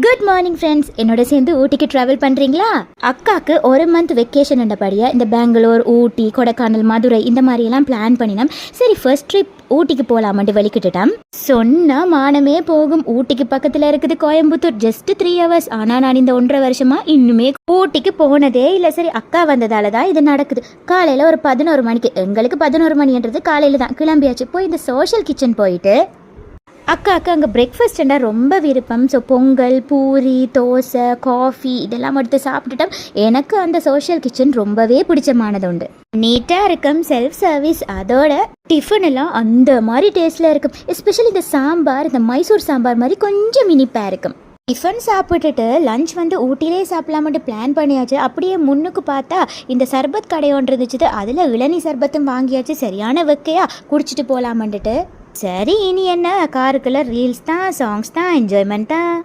Good morning friends. என்னோட சேர்ந்து ஊட்டிக்கு ட்ராவல் பண்ணுறீங்களா? அக்காவுக்கு ஒரு மந்த் வெக்கேஷன் என்றபடியாக இந்த பெங்களூர், ஊட்டி, கொடைக்கானல், மதுரை இந்த மாதிரியெல்லாம் பிளான் பண்ணினோம். சரி, ஃபர்ஸ்ட் ட்ரிப் ஊட்டிக்கு போகலாமன்ட்டு வலிக்கிட்டுட்டோம். சொன்னால் மானமே போகும். ஊட்டிக்கு பக்கத்தில் இருக்குது கோயம்புத்தூர், ஜஸ்ட் 3 hours. ஆனால் நான் இந்த 1.5 வருஷமாக இன்னுமே ஊட்டிக்கு போனதே இல்லை. சரி, அக்கா வந்ததால தான் இது நடக்குது. காலையில் ஒரு 11 மணிக்கு, எங்களுக்கு 11 மணின்றது காலையில் தான் கிளம்பியாச்சு. போய் இந்த சோஷியல் கிச்சன் போயிட்டு அக்காவுக்கு அங்கே பிரேக்ஃபாஸ்ட்னா ரொம்ப விருப்பம். ஸோ பொங்கல், பூரி, தோசை, காஃபி இதெல்லாம் எடுத்து சாப்பிட்டுட்டோம். எனக்கு அந்த சோஷியல் கிச்சன் ரொம்பவே பிடிச்சமானது உண்டு. நீட்டாக இருக்கும், செல்ஃப் சர்வீஸ், அதோட டிஃபன் எல்லாம் அந்த மாதிரி டேஸ்ட்டில் இருக்கும். எஸ்பெஷலி இந்த சாம்பார், இந்த மைசூர் சாம்பார் மாதிரி கொஞ்சம் இனிப்பாக இருக்கும். டிஃபன் சாப்பிட்டுட்டு லஞ்ச் ஊட்டிலே சாப்பிடலாமட்டு பிளான் பண்ணியாச்சு. அப்படியே முன்னுக்கு பார்த்தா இந்த சர்பத் கடை ஒன்று இருந்துச்சு. அதில் இளநீ சர்பத்தும் வாங்கியாச்சு. சரியான வெக்கையா குடிச்சிட்டு போகலாமன்ட்டு. சரி, இனி என்ன, காருக்குள்ள ரீல்ஸ் தான், சாங்ஸ் தான், என்ஜாய்மெண்ட் தான்.